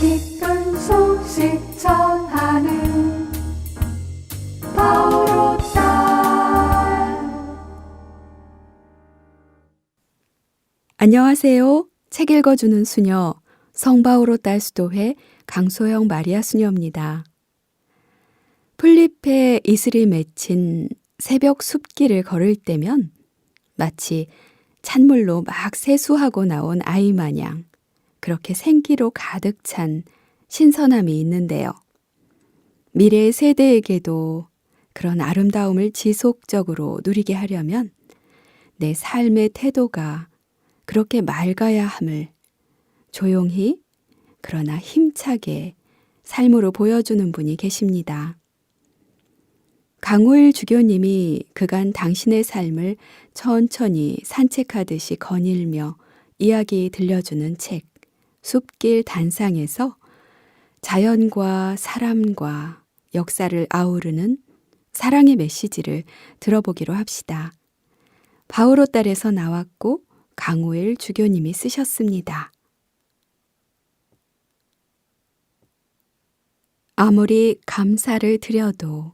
기쁜 소식 전하는 바오로 딸. 안녕하세요. 책 읽어주는 수녀 성바오로 딸 수도회 강소영 마리아 수녀입니다. 풀잎에 이슬이 맺힌 새벽 숲길을 걸을 때면 마치 찬물로 막 세수하고 나온 아이 마냥 그렇게 생기로 가득 찬 신선함이 있는데요. 미래의 세대에게도 그런 아름다움을 지속적으로 누리게 하려면 내 삶의 태도가 그렇게 맑아야 함을 조용히 그러나 힘차게 삶으로 보여주는 분이 계십니다. 강우일 주교님이 그간 당신의 삶을 천천히 산책하듯이 거닐며 이야기 들려주는 책 숲길 단상에서 자연과 사람과 역사를 아우르는 사랑의 메시지를 들어보기로 합시다. 바오로 딸에서 나왔고 강우일 주교님이 쓰셨습니다. 아무리 감사를 드려도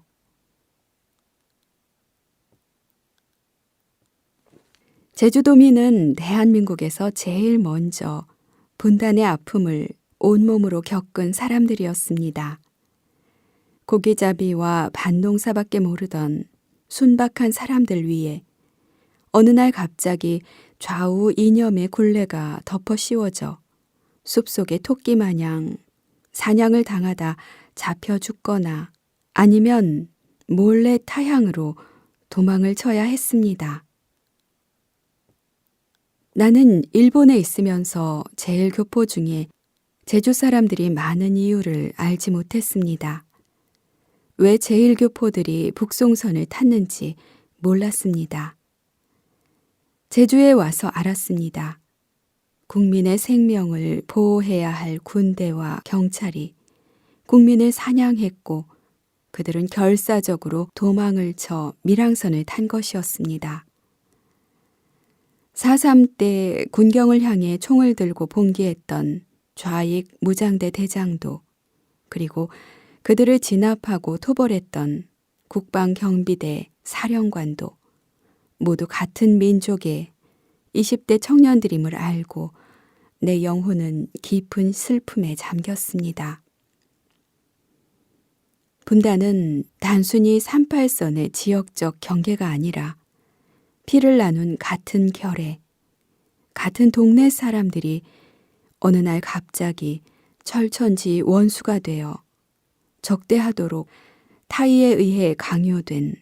제주도민은 대한민국에서 제일 먼저 분단의 아픔을 온몸으로 겪은 사람들이었습니다. 고기잡이와 밭농사밖에 모르던 순박한 사람들 위에 어느 날 갑자기 좌우 이념의 굴레가 덮어 씌워져 숲속의 토끼 마냥 사냥을 당하다 잡혀 죽거나 아니면 몰래 타향으로 도망을 쳐야 했습니다. 나는 일본에 있으면서 제일 교포 중에 제주 사람들이 많은 이유를 알지 못했습니다. 왜 제일 교포들이 북송선을 탔는지 몰랐습니다. 제주에 와서 알았습니다. 국민의 생명을 보호해야 할 군대와 경찰이 국민을 사냥했고 그들은 결사적으로 도망을 쳐 밀항선을 탄 것이었습니다. 4.3 때 군경을 향해 총을 들고 봉기했던 좌익 무장대 대장도 그리고 그들을 진압하고 토벌했던 국방경비대 사령관도 모두 같은 민족의 20대 청년들임을 알고 내 영혼은 깊은 슬픔에 잠겼습니다. 분단은 단순히 38선의 지역적 경계가 아니라 피를 나눈 같은 결의, 같은 동네 사람들이 어느 날 갑자기 철천지 원수가 되어 적대하도록 타의에 의해 강요된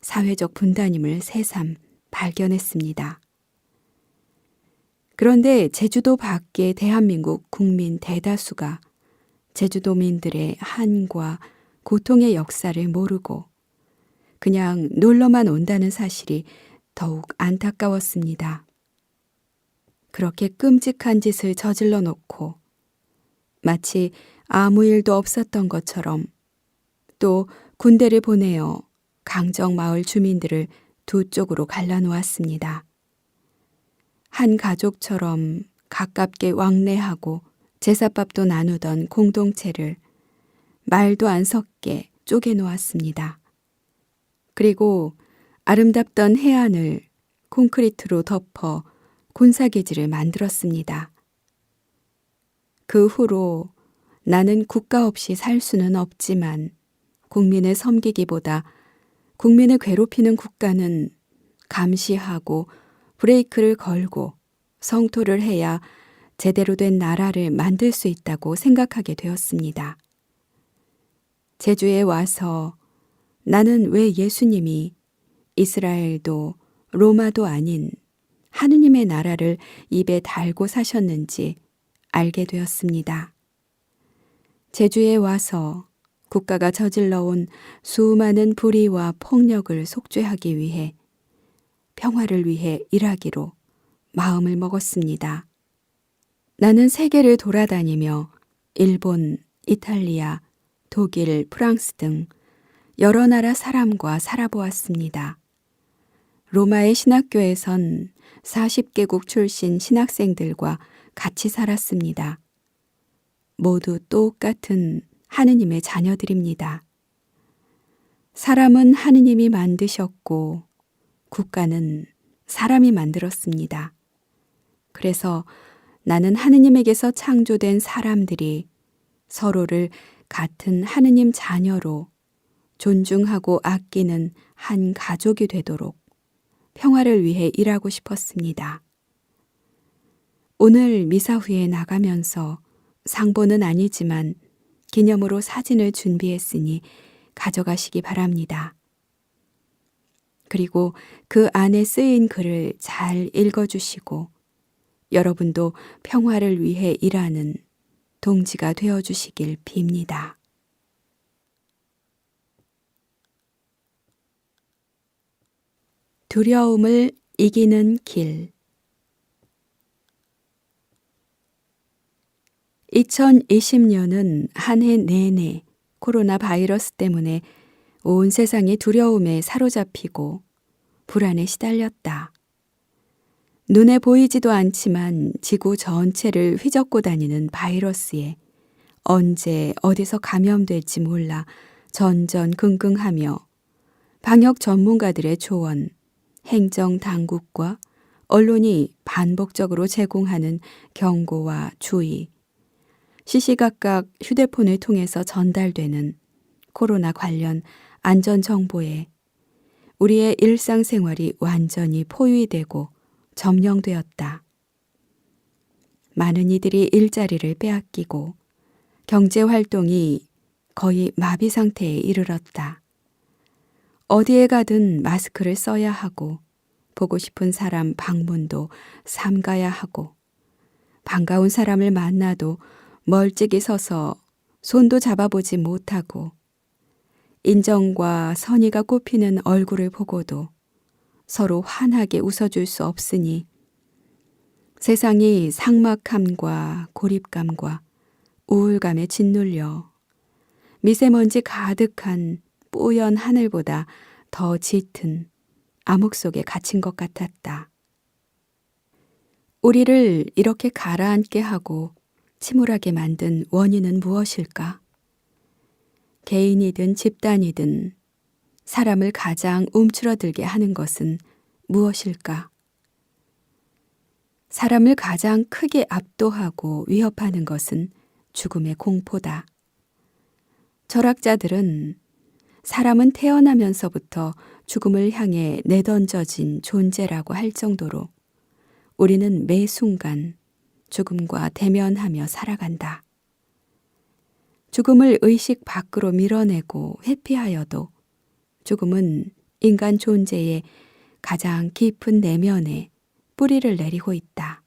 사회적 분단임을 새삼 발견했습니다. 그런데 제주도 밖의 대한민국 국민 대다수가 제주도민들의 한과 고통의 역사를 모르고 그냥 놀러만 온다는 사실이 더욱 안타까웠습니다. 그렇게 끔찍한 짓을 저질러 놓고 마치 아무 일도 없었던 것처럼 또 군대를 보내어 강정마을 주민들을 두 쪽으로 갈라놓았습니다. 한 가족처럼 가깝게 왕래하고 제사밥도 나누던 공동체를 말도 안 섞게 쪼개놓았습니다. 그리고 아름답던 해안을 콘크리트로 덮어 군사기지를 만들었습니다. 그 후로 나는 국가 없이 살 수는 없지만 국민을 섬기기보다 국민을 괴롭히는 국가는 감시하고 브레이크를 걸고 성토를 해야 제대로 된 나라를 만들 수 있다고 생각하게 되었습니다. 제주에 와서 나는 왜 예수님이 이스라엘도 로마도 아닌 하느님의 나라를 입에 달고 사셨는지 알게 되었습니다. 제주에 와서 국가가 저질러온 수많은 불의와 폭력을 속죄하기 위해 평화를 위해 일하기로 마음을 먹었습니다. 나는 세계를 돌아다니며 일본, 이탈리아, 독일, 프랑스 등 여러 나라 사람과 살아보았습니다. 로마의 신학교에선 40개국 출신 신학생들과 같이 살았습니다. 모두 똑같은 하느님의 자녀들입니다. 사람은 하느님이 만드셨고 국가는 사람이 만들었습니다. 그래서 나는 하느님에게서 창조된 사람들이 서로를 같은 하느님 자녀로 존중하고 아끼는 한 가족이 되도록 평화를 위해 일하고 싶었습니다. 오늘 미사 후에 나가면서 상보는 아니지만 기념으로 사진을 준비했으니 가져가시기 바랍니다. 그리고 그 안에 쓰인 글을 잘 읽어주시고 여러분도 평화를 위해 일하는 동지가 되어주시길 빕니다. 두려움을 이기는 길. 2020년은 한 해 내내 코로나 바이러스 때문에 온 세상이 두려움에 사로잡히고 불안에 시달렸다. 눈에 보이지도 않지만 지구 전체를 휘젓고 다니는 바이러스에 언제 어디서 감염될지 몰라 전전긍긍하며 방역 전문가들의 조언, 행정 당국과 언론이 반복적으로 제공하는 경고와 주의, 시시각각 휴대폰을 통해서 전달되는 코로나 관련 안전 정보에 우리의 일상생활이 완전히 포위되고 점령되었다. 많은 이들이 일자리를 빼앗기고 경제활동이 거의 마비 상태에 이르렀다. 어디에 가든 마스크를 써야 하고 보고 싶은 사람 방문도 삼가야 하고 반가운 사람을 만나도 멀찍이 서서 손도 잡아보지 못하고 인정과 선의가 꼽히는 얼굴을 보고도 서로 환하게 웃어줄 수 없으니 세상이 삭막함과 고립감과 우울감에 짓눌려 미세먼지 가득한 뽀얀 하늘보다 더 짙은 암흑 속에 갇힌 것 같았다. 우리를 이렇게 가라앉게 하고 침울하게 만든 원인은 무엇일까? 개인이든 집단이든 사람을 가장 움츠러들게 하는 것은 무엇일까? 사람을 가장 크게 압도하고 위협하는 것은 죽음의 공포다. 철학자들은 사람은 태어나면서부터 죽음을 향해 내던져진 존재라고 할 정도로 우리는 매 순간 죽음과 대면하며 살아간다. 죽음을 의식 밖으로 밀어내고 회피하여도 죽음은 인간 존재의 가장 깊은 내면에 뿌리를 내리고 있다.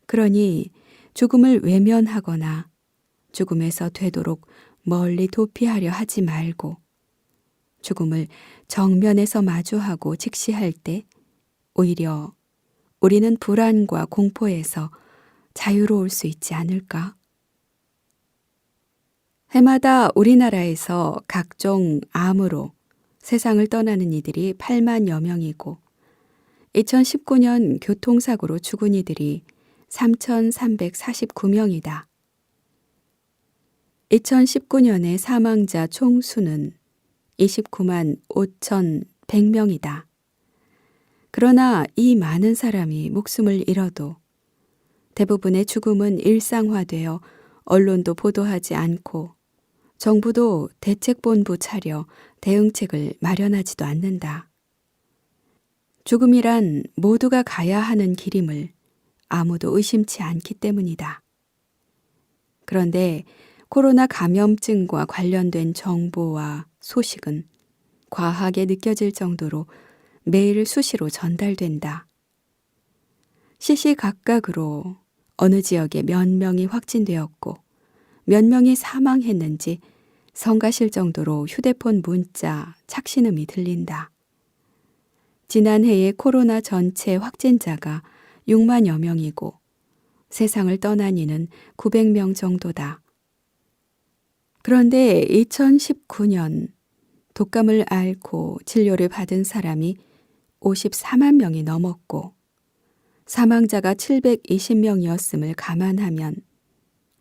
그러니 죽음을 외면하거나 죽음에서 되도록 멀리 도피하려 하지 말고 죽음을 정면에서 마주하고 직시할 때 오히려 우리는 불안과 공포에서 자유로울 수 있지 않을까? 해마다 우리나라에서 각종 암으로 세상을 떠나는 이들이 8만여 명이고 2019년 교통사고로 죽은 이들이 3,349명이다. 2019년의 사망자 총수는 29만 5,100명이다. 그러나 이 많은 사람이 목숨을 잃어도 대부분의 죽음은 일상화되어 언론도 보도하지 않고 정부도 대책본부 차려 대응책을 마련하지도 않는다. 죽음이란 모두가 가야 하는 길임을 아무도 의심치 않기 때문이다. 그런데 코로나 감염증과 관련된 정보와 소식은 과하게 느껴질 정도로 매일 수시로 전달된다. 시시각각으로 어느 지역에 몇 명이 확진되었고 몇 명이 사망했는지 성가실 정도로 휴대폰 문자, 착신음이 들린다. 지난해의 코로나 전체 확진자가 6만여 명이고 세상을 떠난 이는 900명 정도다. 그런데 2019년 독감을 앓고 진료를 받은 사람이 54만 명이 넘었고 사망자가 720명이었음을 감안하면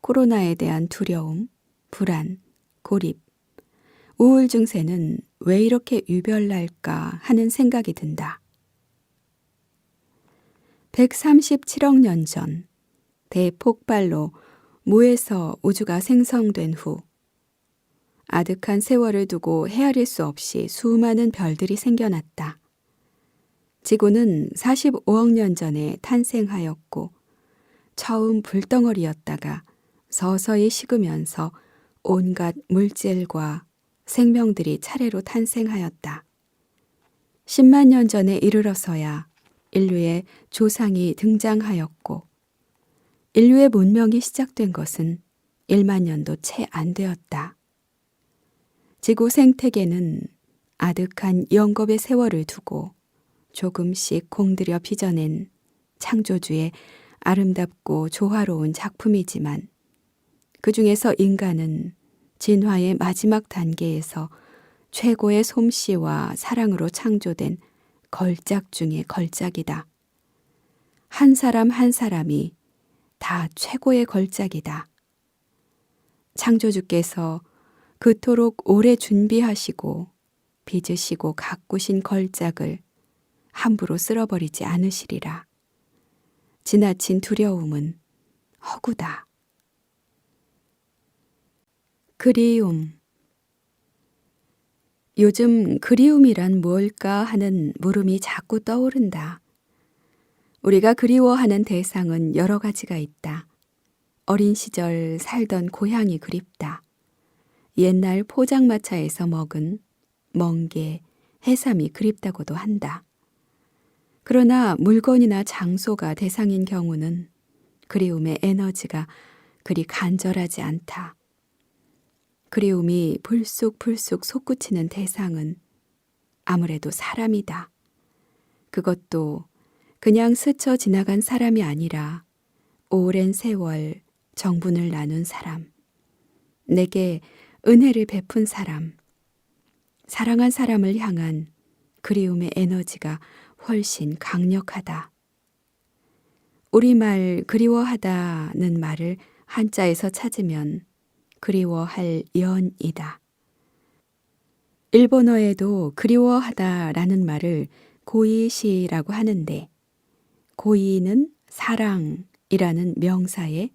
코로나에 대한 두려움, 불안, 고립, 우울 증세는 왜 이렇게 유별날까 하는 생각이 든다. 137억 년 전 대폭발로 무에서 우주가 생성된 후 아득한 세월을 두고 헤아릴 수 없이 수많은 별들이 생겨났다. 지구는 45억 년 전에 탄생하였고 처음 불덩어리였다가 서서히 식으면서 온갖 물질과 생명들이 차례로 탄생하였다. 10만 년 전에 이르러서야 인류의 조상이 등장하였고 인류의 문명이 시작된 것은 1만 년도 채 안 되었다. 지구 생태계는 아득한 영겁의 세월을 두고 조금씩 공들여 빚어낸 창조주의 아름답고 조화로운 작품이지만 그 중에서 인간은 진화의 마지막 단계에서 최고의 솜씨와 사랑으로 창조된 걸작 중의 걸작이다. 한 사람 한 사람이 다 최고의 걸작이다. 창조주께서 그토록 오래 준비하시고 빚으시고 가꾸신 걸작을 함부로 쓸어버리지 않으시리라. 지나친 두려움은 허구다. 그리움. 요즘 그리움이란 뭘까 하는 물음이 자꾸 떠오른다. 우리가 그리워하는 대상은 여러 가지가 있다. 어린 시절 살던 고향이 그립다. 옛날 포장마차에서 먹은 멍게, 해삼이 그립다고도 한다. 그러나 물건이나 장소가 대상인 경우는 그리움의 에너지가 그리 간절하지 않다. 그리움이 불쑥불쑥 솟구치는 대상은 아무래도 사람이다. 그것도 그냥 스쳐 지나간 사람이 아니라 오랜 세월 정분을 나눈 사람, 내게 은혜를 베푼 사람, 사랑한 사람을 향한 그리움의 에너지가 훨씬 강력하다. 우리말 그리워하다는 말을 한자에서 찾으면 그리워할 연이다. 일본어에도 그리워하다라는 말을 고이시라고 하는데 고이는 사랑이라는 명사에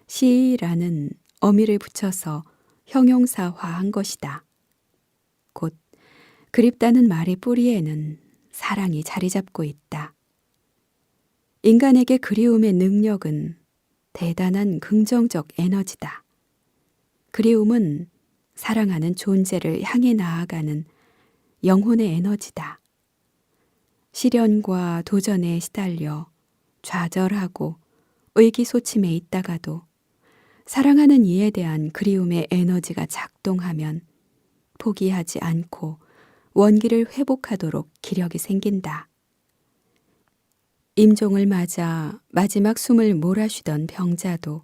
시라는 어미를 붙여서 형용사화한 것이다. 곧 그립다는 말의 뿌리에는 사랑이 자리 잡고 있다. 인간에게 그리움의 능력은 대단한 긍정적 에너지다. 그리움은 사랑하는 존재를 향해 나아가는 영혼의 에너지다. 시련과 도전에 시달려 좌절하고 의기소침해 있다가도 사랑하는 이에 대한 그리움의 에너지가 작동하면 포기하지 않고 원기를 회복하도록 기력이 생긴다. 임종을 맞아 마지막 숨을 몰아쉬던 병자도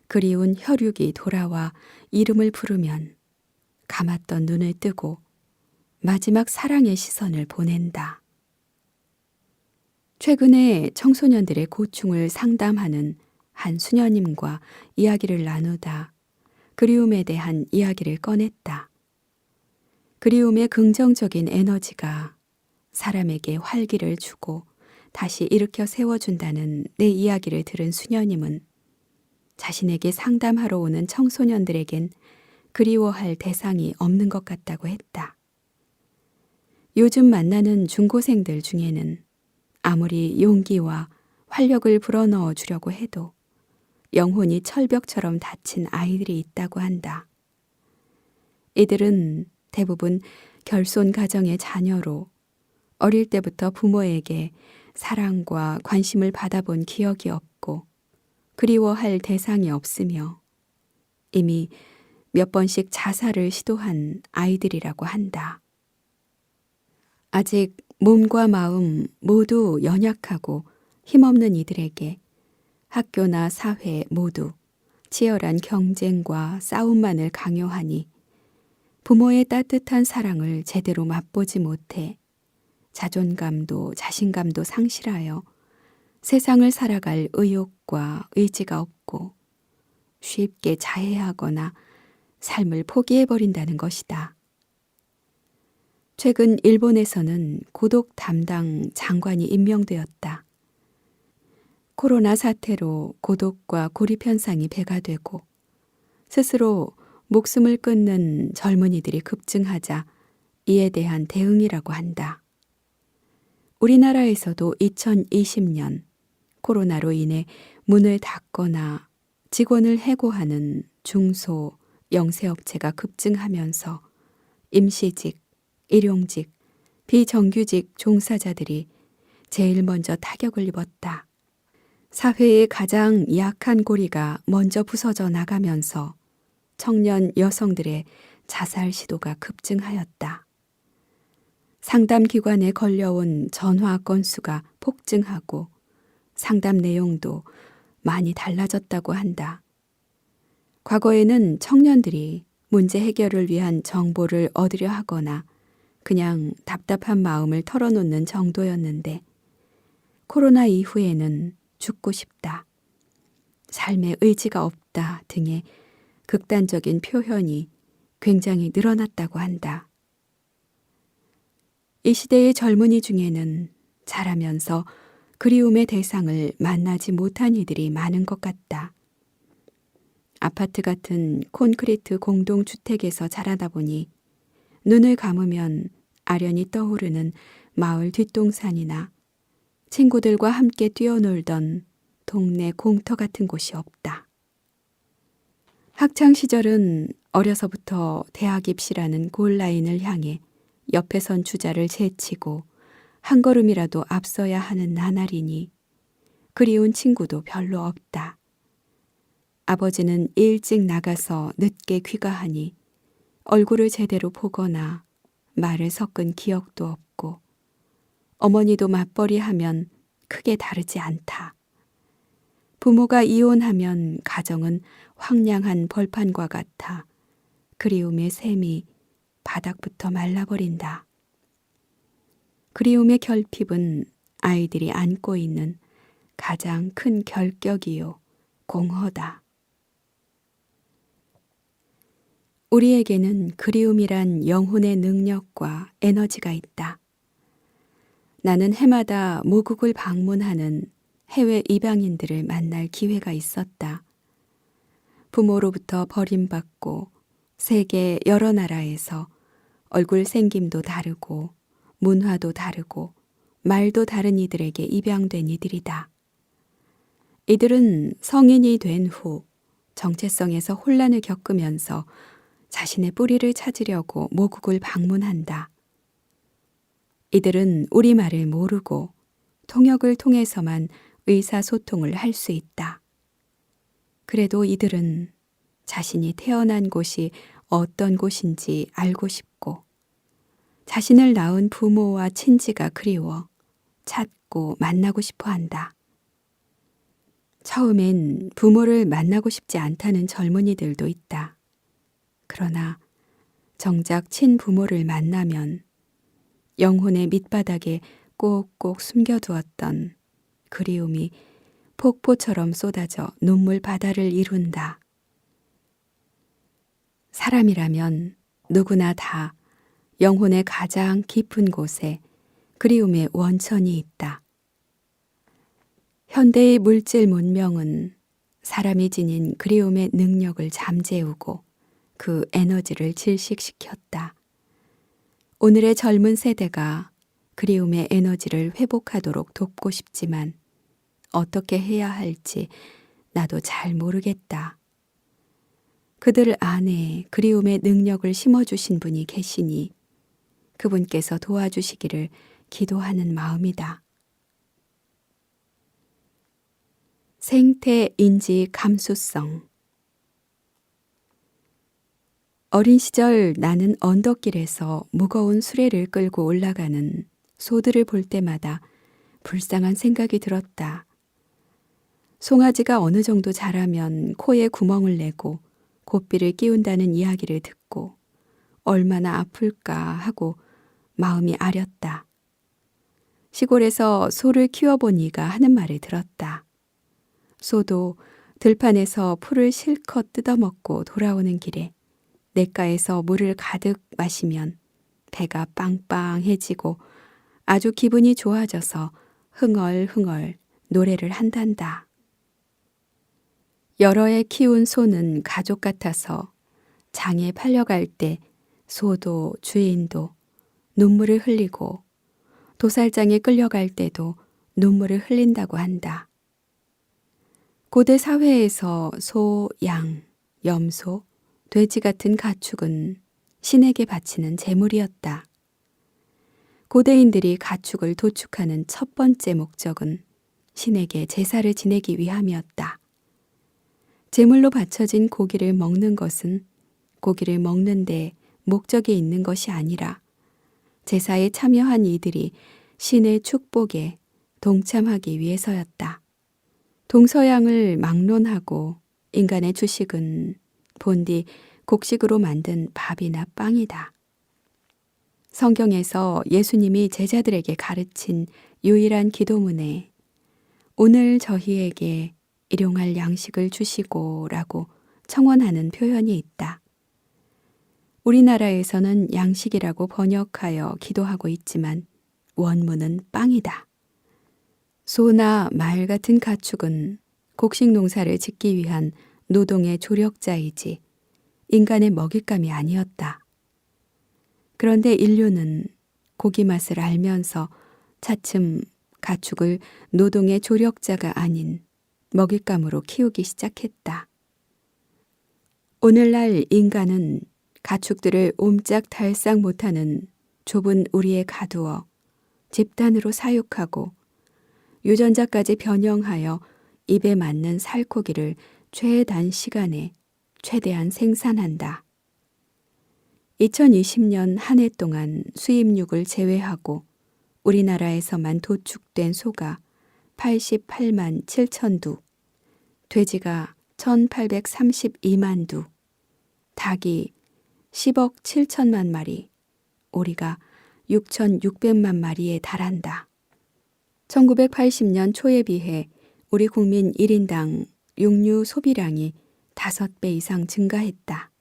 그리운 혈육이 돌아와 이름을 부르면 감았던 눈을 뜨고 마지막 사랑의 시선을 보낸다. 최근에 청소년들의 고충을 상담하는 한 수녀님과 이야기를 나누다 그리움에 대한 이야기를 꺼냈다. 그리움의 긍정적인 에너지가 사람에게 활기를 주고 다시 일으켜 세워준다는 내 이야기를 들은 수녀님은 자신에게 상담하러 오는 청소년들에겐 그리워할 대상이 없는 것 같다고 했다. 요즘 만나는 중고생들 중에는 아무리 용기와 활력을 불어넣어 주려고 해도 영혼이 철벽처럼 닫힌 아이들이 있다고 한다. 이들은 대부분 결손 가정의 자녀로 어릴 때부터 부모에게 사랑과 관심을 받아본 기억이 없고 그리워할 대상이 없으며 이미 몇 번씩 자살을 시도한 아이들이라고 한다. 아직 몸과 마음 모두 연약하고 힘없는 이들에게 학교나 사회 모두 치열한 경쟁과 싸움만을 강요하니 부모의 따뜻한 사랑을 제대로 맛보지 못해 자존감도 자신감도 상실하여 세상을 살아갈 의욕과 의지가 없고 쉽게 자해하거나 삶을 포기해버린다는 것이다. 최근 일본에서는 고독 담당 장관이 임명되었다. 코로나 사태로 고독과 고립 현상이 배가 되고 스스로 목숨을 끊는 젊은이들이 급증하자 이에 대한 대응이라고 한다. 우리나라에서도 2020년 코로나로 인해 문을 닫거나 직원을 해고하는 중소, 영세업체가 급증하면서 임시직, 일용직, 비정규직 종사자들이 제일 먼저 타격을 입었다. 사회의 가장 약한 고리가 먼저 부서져 나가면서 청년 여성들의 자살 시도가 급증하였다. 상담기관에 걸려온 전화 건수가 폭증하고 상담 내용도 많이 달라졌다고 한다. 과거에는 청년들이 문제 해결을 위한 정보를 얻으려 하거나 그냥 답답한 마음을 털어놓는 정도였는데 코로나 이후에는 죽고 싶다, 삶의 의지가 없다 등의 극단적인 표현이 굉장히 늘어났다고 한다. 이 시대의 젊은이 중에는 자라면서 그리움의 대상을 만나지 못한 이들이 많은 것 같다. 아파트 같은 콘크리트 공동주택에서 자라다 보니 눈을 감으면 아련히 떠오르는 마을 뒷동산이나 친구들과 함께 뛰어놀던 동네 공터 같은 곳이 없다. 학창시절은 어려서부터 대학 입시라는 골라인을 향해 옆에 선 주자를 제치고 한 걸음이라도 앞서야 하는 나날이니 그리운 친구도 별로 없다. 아버지는 일찍 나가서 늦게 귀가하니 얼굴을 제대로 보거나 말을 섞은 기억도 없고 어머니도 맞벌이하면 크게 다르지 않다. 부모가 이혼하면 가정은 황량한 벌판과 같아 그리움의 샘이 바닥부터 말라버린다. 그리움의 결핍은 아이들이 안고 있는 가장 큰 결격이요, 공허다. 우리에게는 그리움이란 영혼의 능력과 에너지가 있다. 나는 해마다 모국을 방문하는 해외 입양인들을 만날 기회가 있었다. 부모로부터 버림받고 세계 여러 나라에서 얼굴 생김도 다르고 문화도 다르고 말도 다른 이들에게 입양된 이들이다. 이들은 성인이 된 후 정체성에서 혼란을 겪으면서 자신의 뿌리를 찾으려고 모국을 방문한다. 이들은 우리말을 모르고 통역을 통해서만 의사소통을 할 수 있다. 그래도 이들은 자신이 태어난 곳이 어떤 곳인지 알고 싶고 자신을 낳은 부모와 친지가 그리워 찾고 만나고 싶어 한다. 처음엔 부모를 만나고 싶지 않다는 젊은이들도 있다. 그러나 정작 친부모를 만나면 영혼의 밑바닥에 꼭꼭 숨겨두었던 그리움이 폭포처럼 쏟아져 눈물 바다를 이룬다. 사람이라면 누구나 다 영혼의 가장 깊은 곳에 그리움의 원천이 있다. 현대의 물질 문명은 사람이 지닌 그리움의 능력을 잠재우고 그 에너지를 질식시켰다. 오늘의 젊은 세대가 그리움의 에너지를 회복하도록 돕고 싶지만 어떻게 해야 할지 나도 잘 모르겠다. 그들 안에 그리움의 능력을 심어주신 분이 계시니 그분께서 도와주시기를 기도하는 마음이다. 생태 인지 감수성. 어린 시절 나는 언덕길에서 무거운 수레를 끌고 올라가는 소들을 볼 때마다 불쌍한 생각이 들었다. 송아지가 어느 정도 자라면 코에 구멍을 내고 고삐를 끼운다는 이야기를 듣고 얼마나 아플까 하고 마음이 아렸다. 시골에서 소를 키워본 이가 하는 말을 들었다. 소도 들판에서 풀을 실컷 뜯어먹고 돌아오는 길에 냇가에서 물을 가득 마시면 배가 빵빵해지고 아주 기분이 좋아져서 흥얼흥얼 노래를 한단다. 여러 해 키운 소는 가족 같아서 장에 팔려갈 때 소도 주인도 눈물을 흘리고 도살장에 끌려갈 때도 눈물을 흘린다고 한다. 고대 사회에서 소, 양, 염소, 돼지 같은 가축은 신에게 바치는 제물이었다. 고대인들이 가축을 도축하는 첫 번째 목적은 신에게 제사를 지내기 위함이었다. 제물로 바쳐진 고기를 먹는 것은 고기를 먹는데 목적이 있는 것이 아니라 제사에 참여한 이들이 신의 축복에 동참하기 위해서였다. 동서양을 막론하고 인간의 주식은 본디 곡식으로 만든 밥이나 빵이다. 성경에서 예수님이 제자들에게 가르친 유일한 기도문에 오늘 저희에게 일용할 양식을 주시고 라고 청원하는 표현이 있다. 우리나라에서는 양식이라고 번역하여 기도하고 있지만 원문은 빵이다. 소나 말 같은 가축은 곡식 농사를 짓기 위한 노동의 조력자이지 인간의 먹잇감이 아니었다. 그런데 인류는 고기 맛을 알면서 차츰 가축을 노동의 조력자가 아닌 먹잇감으로 키우기 시작했다. 오늘날 인간은 가축들을 옴짝달싹 못하는 좁은 우리에 가두어 집단으로 사육하고 유전자까지 변형하여 입에 맞는 살코기를 최단 시간에 최대한 생산한다. 2020년 한 해 동안 수입육을 제외하고 우리나라에서만 도축된 소가 88만 7천 두, 돼지가 1832만 두, 닭이 10억 7천만 마리, 오리가 6,600만 마리에 달한다. 1980년 초에 비해 우리 국민 1인당 육류 소비량이 5배 이상 증가했다.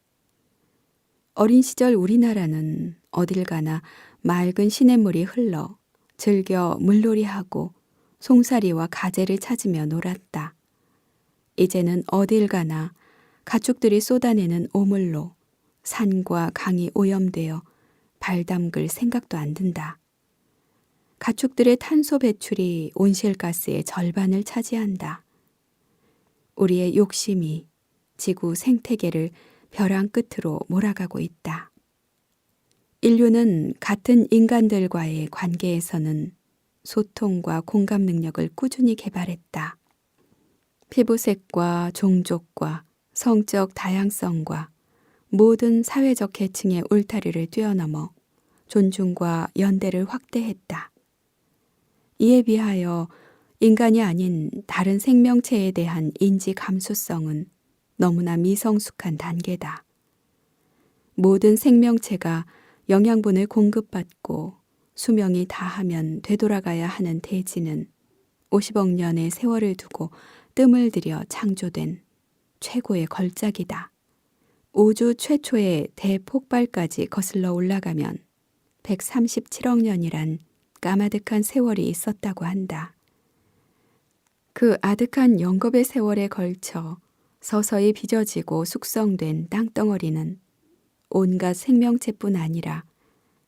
어린 시절 우리나라는 어딜 가나 맑은 시냇물이 흘러 즐겨 물놀이하고 송사리와 가재를 찾으며 놀았다. 이제는 어딜 가나 가축들이 쏟아내는 오물로 산과 강이 오염되어 발 담글 생각도 안 든다. 가축들의 탄소 배출이 온실가스의 절반을 차지한다. 우리의 욕심이 지구 생태계를 벼랑 끝으로 몰아가고 있다. 인류는 같은 인간들과의 관계에서는 소통과 공감 능력을 꾸준히 개발했다. 피부색과 종족과 성적 다양성과 모든 사회적 계층의 울타리를 뛰어넘어 존중과 연대를 확대했다. 이에 비하여 인간이 아닌 다른 생명체에 대한 인지 감수성은 너무나 미성숙한 단계다. 모든 생명체가 영양분을 공급받고 수명이 다하면 되돌아가야 하는 대지는 50억 년의 세월을 두고 뜸을 들여 창조된 최고의 걸작이다. 우주 최초의 대폭발까지 거슬러 올라가면 137억 년이란 까마득한 세월이 있었다고 한다. 그 아득한 영겁의 세월에 걸쳐 서서히 빚어지고 숙성된 땅덩어리는 온갖 생명체뿐 아니라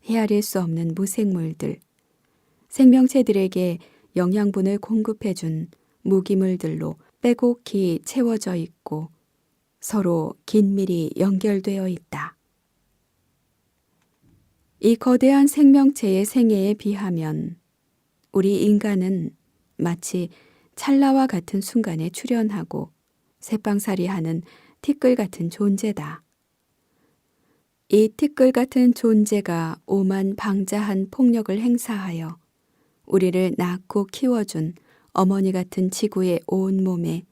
헤아릴 수 없는 무생물들, 생명체들에게 영양분을 공급해준 무기물들로 빼곡히 채워져 있고 서로 긴밀히 연결되어 있다. 이 거대한 생명체의 생애에 비하면 우리 인간은 마치 찰나와 같은 순간에 출현하고 새빵살이하는 티끌 같은 존재다. 이 티끌 같은 존재가 오만방자한 폭력을 행사하여 우리를 낳고 키워준 어머니 같은 지구의 온몸에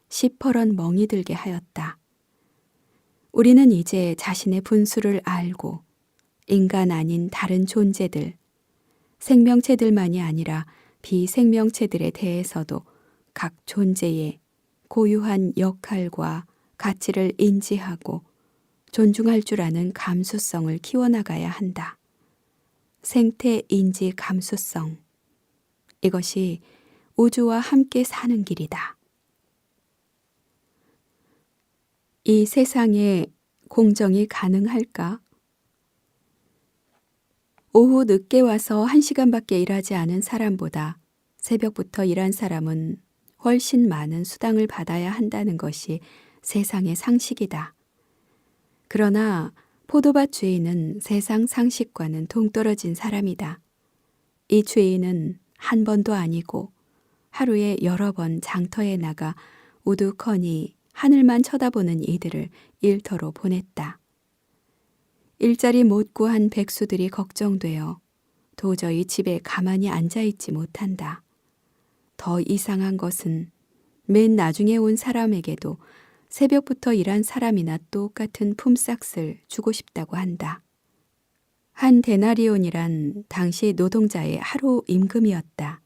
시퍼런 멍이 들게 하였다. 우리는 이제 자신의 분수를 알고 인간 아닌 다른 존재들, 생명체들만이 아니라 비생명체들에 대해서도 각 존재의 고유한 역할과 가치를 인지하고 존중할 줄 아는 감수성을 키워나가야 한다. 생태 인지 감수성. 이것이 우주와 함께 사는 길이다. 이 세상에 공정이 가능할까? 오후 늦게 와서 1시간밖에 일하지 않은 사람보다 새벽부터 일한 사람은 훨씬 많은 수당을 받아야 한다는 것이 세상의 상식이다. 그러나 포도밭 주인은 세상 상식과는 동떨어진 사람이다. 이 주인은 한 번도 아니고 하루에 여러 번 장터에 나가 우두커니 하늘만 쳐다보는 이들을 일터로 보냈다. 일자리 못 구한 백수들이 걱정되어 도저히 집에 가만히 앉아있지 못한다. 더 이상한 것은 맨 나중에 온 사람에게도 새벽부터 일한 사람이나 똑같은 품삯을 주고 싶다고 한다. 한 데나리온이란 당시 노동자의 하루 임금이었다.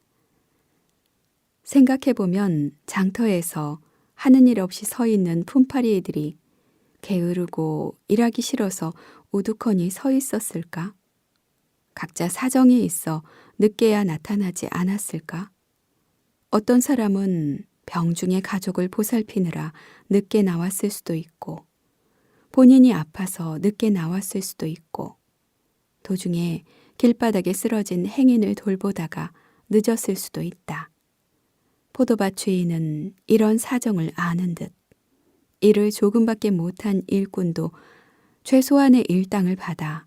생각해보면 장터에서 하는 일 없이 서 있는 품팔이들이 게으르고 일하기 싫어서 우두커니 서 있었을까? 각자 사정이 있어 늦게야 나타나지 않았을까? 어떤 사람은 병중의 가족을 보살피느라 늦게 나왔을 수도 있고, 본인이 아파서 늦게 나왔을 수도 있고, 도중에 길바닥에 쓰러진 행인을 돌보다가 늦었을 수도 있다. 포도밭 주인은 이런 사정을 아는 듯 일을 조금밖에 못한 일꾼도 최소한의 일당을 받아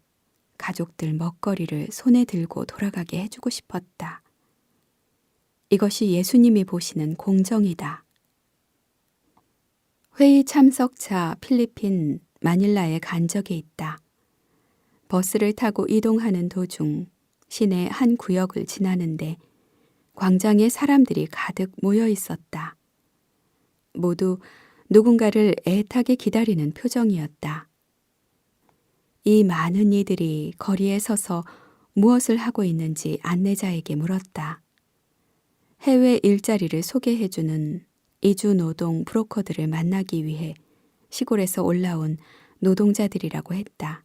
가족들 먹거리를 손에 들고 돌아가게 해주고 싶었다. 이것이 예수님이 보시는 공정이다. 회의 참석차 필리핀 마닐라에 간 적이 있다. 버스를 타고 이동하는 도중 시내 한 구역을 지나는데 광장에 사람들이 가득 모여 있었다. 모두 누군가를 애타게 기다리는 표정이었다. 이 많은 이들이 거리에 서서 무엇을 하고 있는지 안내자에게 물었다. 해외 일자리를 소개해주는 이주 노동 브로커들을 만나기 위해 시골에서 올라온 노동자들이라고 했다.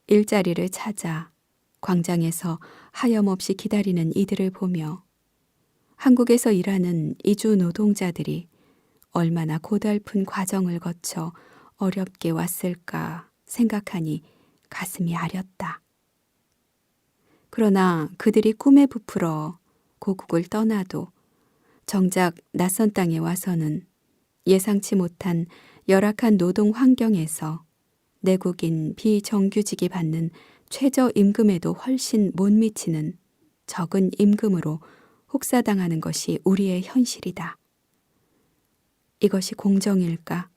일자리를 찾아 광장에서 하염없이 기다리는 이들을 보며 한국에서 일하는 이주 노동자들이 얼마나 고달픈 과정을 거쳐 어렵게 왔을까 생각하니 가슴이 아렸다. 그러나 그들이 꿈에 부풀어 고국을 떠나도 정작 낯선 땅에 와서는 예상치 못한 열악한 노동 환경에서 내국인 비정규직이 받는 최저임금에도 훨씬 못 미치는 적은 임금으로 혹사당하는 것이 우리의 현실이다. 이것이 공정일까?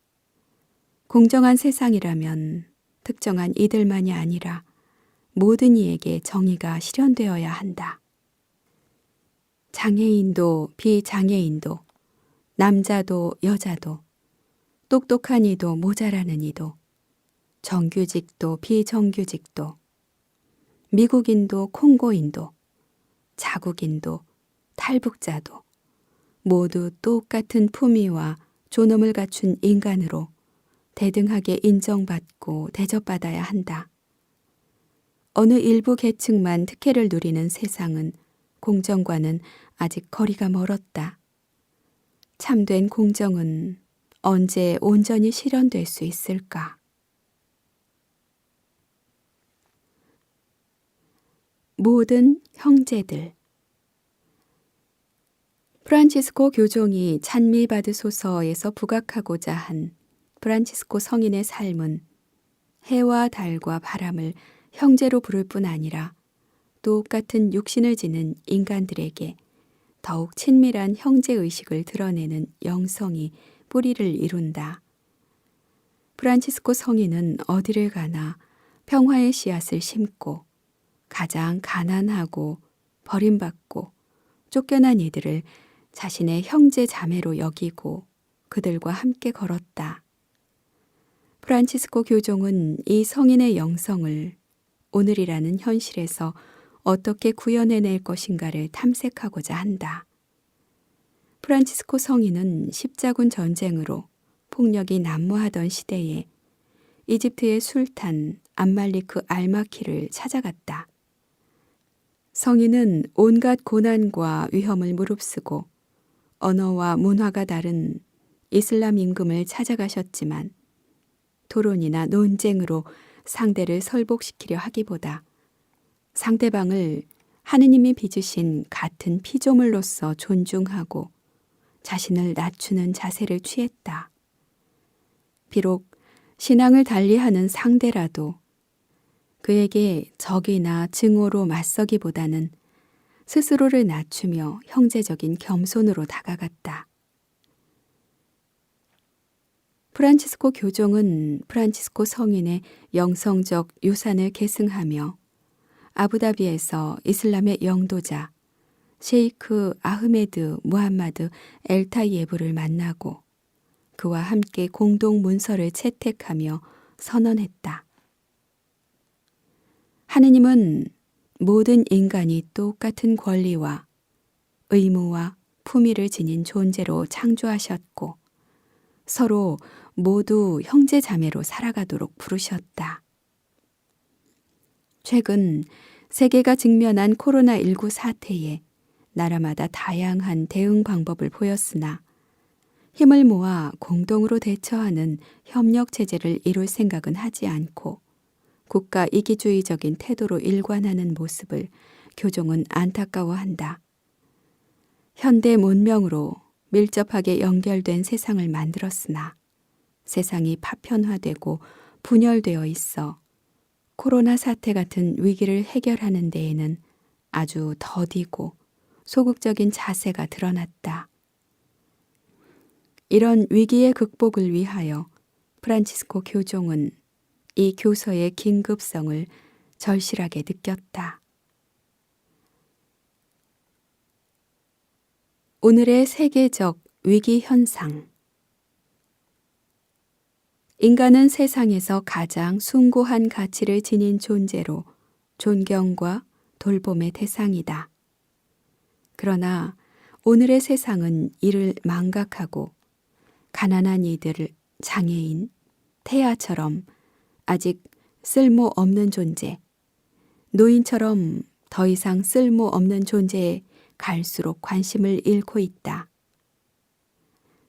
공정한 세상이라면 특정한 이들만이 아니라 모든 이에게 정의가 실현되어야 한다. 장애인도 비장애인도, 남자도 여자도, 똑똑한 이도 모자라는 이도, 정규직도 비정규직도, 미국인도 콩고인도, 자국인도 탈북자도 모두 똑같은 품위와 존엄을 갖춘 인간으로 대등하게 인정받고 대접받아야 한다. 어느 일부 계층만 특혜를 누리는 세상은 공정과는 아직 거리가 멀었다. 참된 공정은 언제 온전히 실현될 수 있을까? 모든 형제들. 프란치스코 교종이 찬미받으소서에서 부각하고자 한 프란치스코 성인의 삶은 해와 달과 바람을 형제로 부를 뿐 아니라 똑같은 육신을 지닌 인간들에게 더욱 친밀한 형제의식을 드러내는 영성이 뿌리를 이룬다. 프란치스코 성인은 어디를 가나 평화의 씨앗을 심고 가장 가난하고 버림받고 쫓겨난 이들을 자신의 형제 자매로 여기고 그들과 함께 걸었다. 프란치스코 교종은 이 성인의 영성을 오늘이라는 현실에서 어떻게 구현해낼 것인가를 탐색하고자 한다. 프란치스코 성인은 십자군 전쟁으로 폭력이 난무하던 시대에 이집트의 술탄 암말리크 알마키를 찾아갔다. 성인은 온갖 고난과 위험을 무릅쓰고 언어와 문화가 다른 이슬람 임금을 찾아가셨지만 토론이나 논쟁으로 상대를 설복시키려 하기보다 상대방을 하느님이 빚으신 같은 피조물로서 존중하고 자신을 낮추는 자세를 취했다. 비록 신앙을 달리하는 상대라도 그에게 적이나 증오로 맞서기보다는 스스로를 낮추며 형제적인 겸손으로 다가갔다. 프란치스코 교종은 프란치스코 성인의 영성적 유산을 계승하며 아부다비에서 이슬람의 영도자 셰이크 아흐메드 무함마드 엘타이예브를 만나고 그와 함께 공동 문서를 채택하며 선언했다. 하느님은 모든 인간이 똑같은 권리와 의무와 품위를 지닌 존재로 창조하셨고 서로 모두 형제 자매로 살아가도록 부르셨다. 최근 세계가 직면한 코로나19 사태에 나라마다 다양한 대응 방법을 보였으나 힘을 모아 공동으로 대처하는 협력 체제를 이룰 생각은 하지 않고 국가 이기주의적인 태도로 일관하는 모습을 교종은 안타까워한다. 현대 문명으로 밀접하게 연결된 세상을 만들었으나 세상이 파편화되고 분열되어 있어 코로나 사태 같은 위기를 해결하는 데에는 아주 더디고 소극적인 자세가 드러났다. 이런 위기의 극복을 위하여 프란치스코 교종은 이 교서의 긴급성을 절실하게 느꼈다. 오늘의 세계적 위기 현상. 인간은 세상에서 가장 숭고한 가치를 지닌 존재로 존경과 돌봄의 대상이다. 그러나 오늘의 세상은 이를 망각하고 가난한 이들을 장애인, 태아처럼 아직 쓸모없는 존재, 노인처럼 더 이상 쓸모없는 존재에 갈수록 관심을 잃고 있다.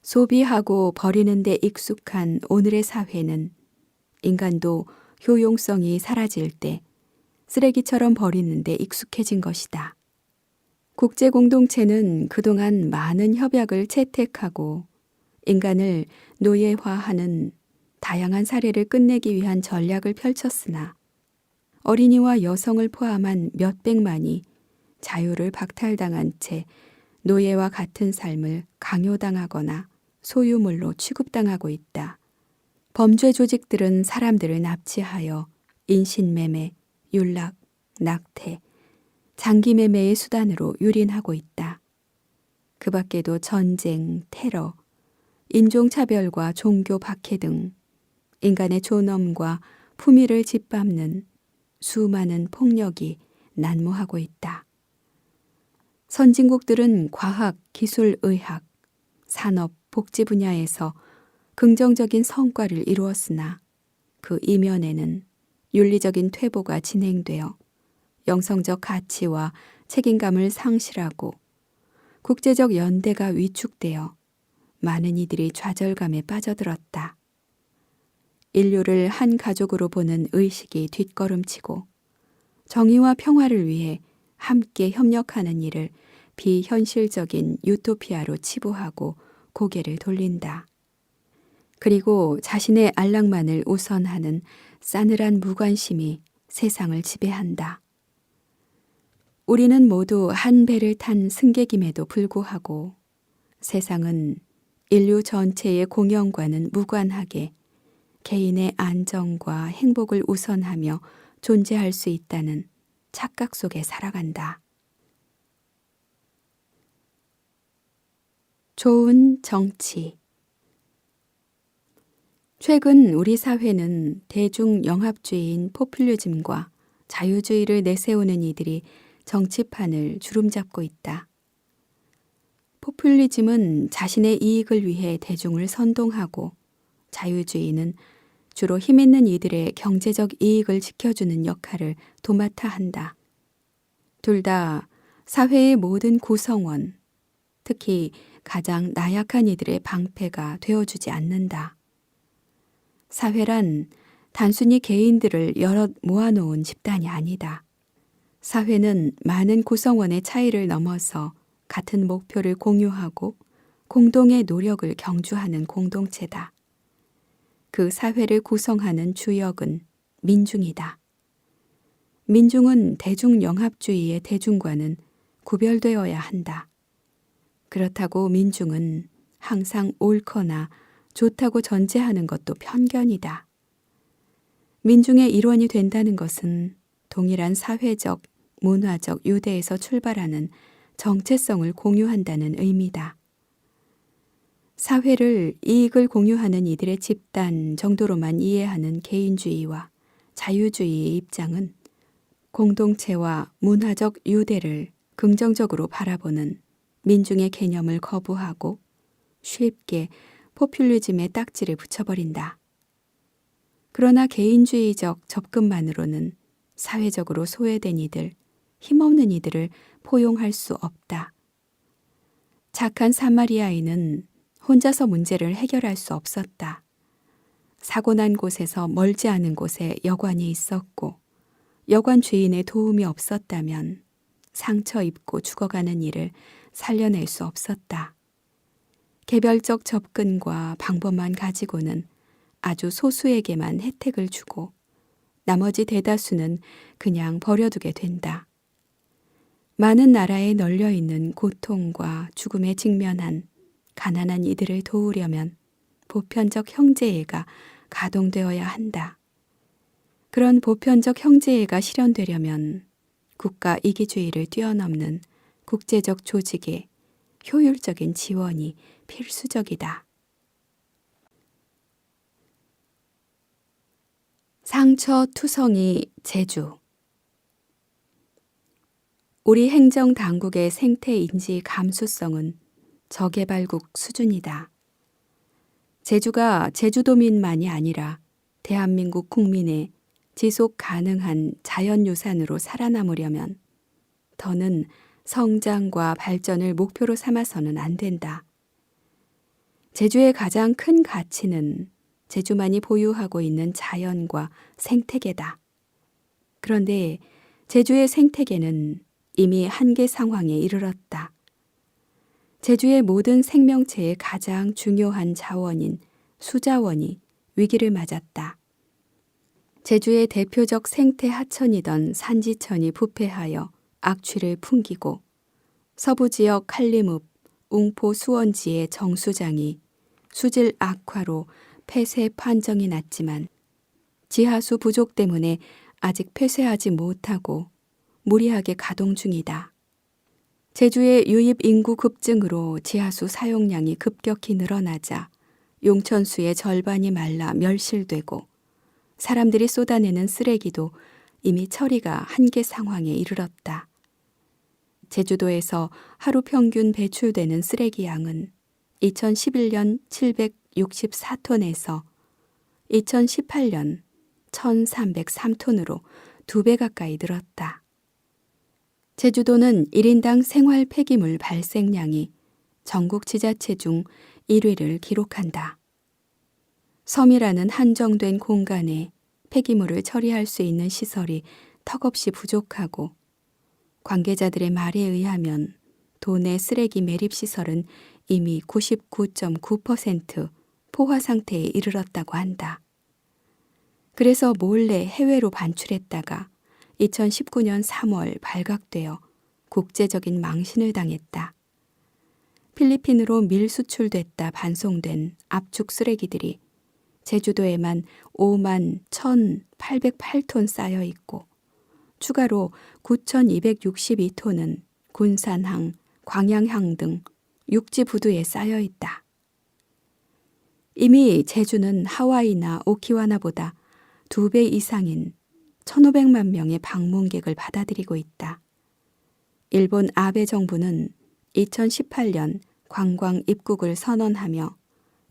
소비하고 버리는 데 익숙한 오늘의 사회는 인간도 효용성이 사라질 때 쓰레기처럼 버리는 데 익숙해진 것이다. 국제 공동체는 그동안 많은 협약을 채택하고 인간을 노예화하는 다양한 사례를 끝내기 위한 전략을 펼쳤으나 어린이와 여성을 포함한 몇백만이 자유를 박탈당한 채 노예와 같은 삶을 강요당하거나 소유물로 취급당하고 있다. 범죄 조직들은 사람들을 납치하여 인신매매, 윤락, 낙태, 장기매매의 수단으로 유린하고 있다. 그 밖에도 전쟁, 테러, 인종차별과 종교 박해 등 인간의 존엄과 품위를 짓밟는 수많은 폭력이 난무하고 있다. 선진국들은 과학, 기술, 의학, 산업, 복지 분야에서 긍정적인 성과를 이루었으나 그 이면에는 윤리적인 퇴보가 진행되어 영성적 가치와 책임감을 상실하고 국제적 연대가 위축되어 많은 이들이 좌절감에 빠져들었다. 인류를 한 가족으로 보는 의식이 뒷걸음치고 정의와 평화를 위해 함께 협력하는 일을 비현실적인 유토피아로 치부하고 고개를 돌린다. 그리고 자신의 안락만을 우선하는 싸늘한 무관심이 세상을 지배한다. 우리는 모두 한 배를 탄 승객임에도 불구하고 세상은 인류 전체의 공영과는 무관하게 개인의 안정과 행복을 우선하며 존재할 수 있다는 착각 속에 살아간다. 좋은 정치. 최근 우리 사회는 대중영합주의인 포퓰리즘과 자유주의를 내세우는 이들이 정치판을 주름잡고 있다. 포퓰리즘은 자신의 이익을 위해 대중을 선동하고 자유주의는 주로 힘 있는 이들의 경제적 이익을 지켜주는 역할을 도맡아 한다. 둘 다 사회의 모든 구성원, 특히 가장 나약한 이들의 방패가 되어주지 않는다. 사회란 단순히 개인들을 여럿 모아놓은 집단이 아니다. 사회는 많은 구성원의 차이를 넘어서 같은 목표를 공유하고 공동의 노력을 경주하는 공동체다. 그 사회를 구성하는 주역은 민중이다. 민중은 대중영합주의의 대중과는 구별되어야 한다. 그렇다고 민중은 항상 옳거나 좋다고 전제하는 것도 편견이다. 민중의 일원이 된다는 것은 동일한 사회적, 문화적 유대에서 출발하는 정체성을 공유한다는 의미다. 사회를 이익을 공유하는 이들의 집단 정도로만 이해하는 개인주의와 자유주의의 입장은 공동체와 문화적 유대를 긍정적으로 바라보는 민중의 개념을 거부하고 쉽게 포퓰리즘의 딱지를 붙여버린다. 그러나 개인주의적 접근만으로는 사회적으로 소외된 이들, 힘없는 이들을 포용할 수 없다. 착한 사마리아인은 혼자서 문제를 해결할 수 없었다. 사고 난 곳에서 멀지 않은 곳에 여관이 있었고 여관 주인의 도움이 없었다면 상처 입고 죽어가는 이를 살려낼 수 없었다. 개별적 접근과 방법만 가지고는 아주 소수에게만 혜택을 주고 나머지 대다수는 그냥 버려두게 된다. 많은 나라에 널려있는 고통과 죽음에 직면한 가난한 이들을 도우려면 보편적 형제애가 가동되어야 한다. 그런 보편적 형제애가 실현되려면 국가 이기주의를 뛰어넘는 국제적 조직의 효율적인 지원이 필수적이다. 상처투성이 제주. 우리 행정당국의 생태인지 감수성은 저개발국 수준이다. 제주가 제주도민만이 아니라 대한민국 국민의 지속 가능한 자연유산으로 살아남으려면 더는 성장과 발전을 목표로 삼아서는 안 된다. 제주의 가장 큰 가치는 제주만이 보유하고 있는 자연과 생태계다. 그런데 제주의 생태계는 이미 한계 상황에 이르렀다. 제주의 모든 생명체의 가장 중요한 자원인 수자원이 위기를 맞았다. 제주의 대표적 생태 하천이던 산지천이 부패하여 악취를 풍기고 서부지역 칼림읍, 웅포 수원지의 정수장이 수질 악화로 폐쇄 판정이 났지만 지하수 부족 때문에 아직 폐쇄하지 못하고 무리하게 가동 중이다. 제주의 유입 인구 급증으로 지하수 사용량이 급격히 늘어나자 용천수의 절반이 말라 멸실되고 사람들이 쏟아내는 쓰레기도 이미 처리가 한계 상황에 이르렀다. 제주도에서 하루 평균 배출되는 쓰레기 양은 2011년 764톤에서 2018년 1303톤으로 2배 가까이 늘었다. 제주도는 1인당 생활 폐기물 발생량이 전국 지자체 중 1위를 기록한다. 섬이라는 한정된 공간에 폐기물을 처리할 수 있는 시설이 턱없이 부족하고 관계자들의 말에 의하면 도내 쓰레기 매립시설은 이미 99.9% 포화 상태에 이르렀다고 한다. 그래서 몰래 해외로 반출했다가 2019년 3월 발각되어 국제적인 망신을 당했다. 필리핀으로 밀수출됐다 반송된 압축 쓰레기들이 제주도에만 5만 1,808톤 쌓여 있고 추가로 9,262톤은 군산항, 광양항 등 육지 부두에 쌓여 있다. 이미 제주는 하와이나 오키와나보다 2배 이상인 1,500만 명의 방문객을 받아들이고 있다. 일본 아베 정부는 2018년 관광 입국을 선언하며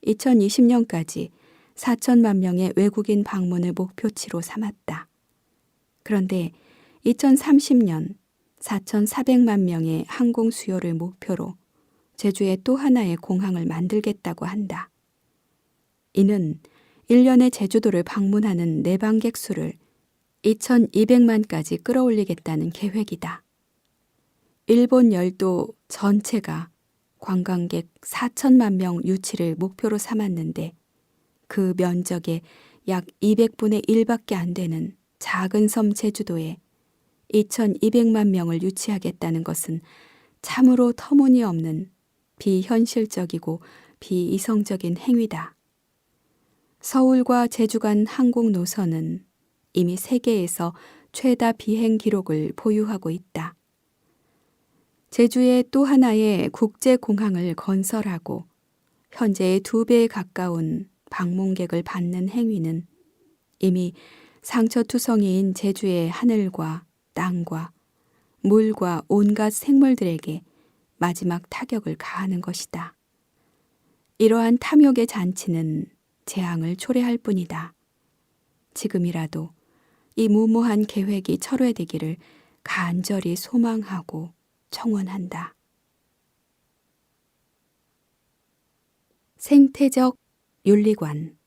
2020년까지 4천만 명의 외국인 방문을 목표치로 삼았다. 그런데 2030년 4,400만 명의 항공 수요를 목표로 제주에 또 하나의 공항을 만들겠다고 한다. 이는 1년에 제주도를 방문하는 내방객 수를 2,200만까지 끌어올리겠다는 계획이다. 일본 열도 전체가 관광객 4천만 명 유치를 목표로 삼았는데 그 면적의 약 200분의 1밖에 안 되는 작은 섬 제주도에 2,200만 명을 유치하겠다는 것은 참으로 터무니없는 비현실적이고 비이성적인 행위다. 서울과 제주 간 항공 노선은 이미 세계에서 최다 비행 기록을 보유하고 있다. 제주에 또 하나의 국제공항을 건설하고 현재의 2배에 가까운 방문객을 받는 행위는 이미 상처투성이인 제주의 하늘과 땅과 물과 온갖 생물들에게 마지막 타격을 가하는 것이다. 이러한 탐욕의 잔치는 재앙을 초래할 뿐이다. 지금이라도 이 무모한 계획이 철회되기를 간절히 소망하고 청원한다. 생태적 윤리관.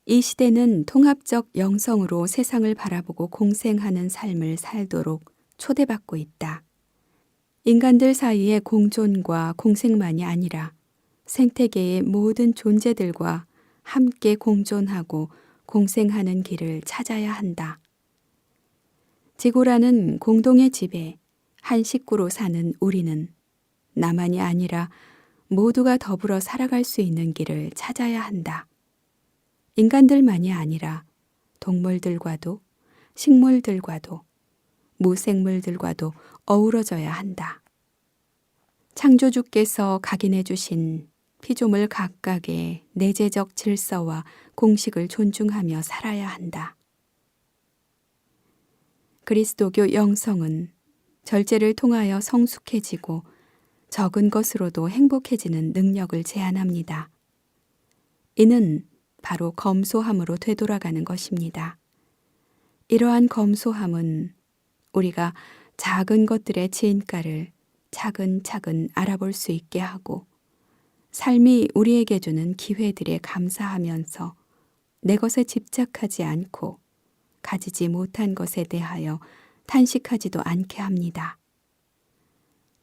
이 시대는 통합적 영성으로 세상을 바라보고 공생하는 삶을 살도록 초대받고 있다. 인간들 사이의 공존과 공생만이 아니라 생태계의 모든 존재들과 함께 공존하고 공생하는 길을 찾아야 한다. 지구라는 공동의 집에 한 식구로 사는 우리는 나만이 아니라 모두가 더불어 살아갈 수 있는 길을 찾아야 한다. 인간들만이 아니라 동물들과도 식물들과도 무생물들과도 어우러져야 한다. 창조주께서 각인해 주신 피조물 각각의 내재적 질서와 공식을 존중하며 살아야 한다. 그리스도교 영성은 절제를 통하여 성숙해지고 적은 것으로도 행복해지는 능력을 제안합니다. 이는 바로 검소함으로 되돌아가는 것입니다. 이러한 검소함은 우리가 작은 것들의 진가를 차근차근 알아볼 수 있게 하고 삶이 우리에게 주는 기회들에 감사하면서 내 것에 집착하지 않고 가지지 못한 것에 대하여 탄식하지도 않게 합니다.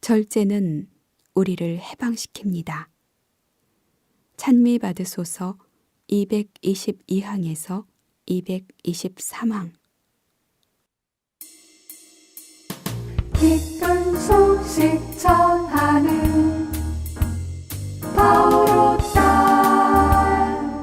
절제는 우리를 해방시킵니다. 찬미 받으소서 222항에서 223항. 기쁜 소식 전하는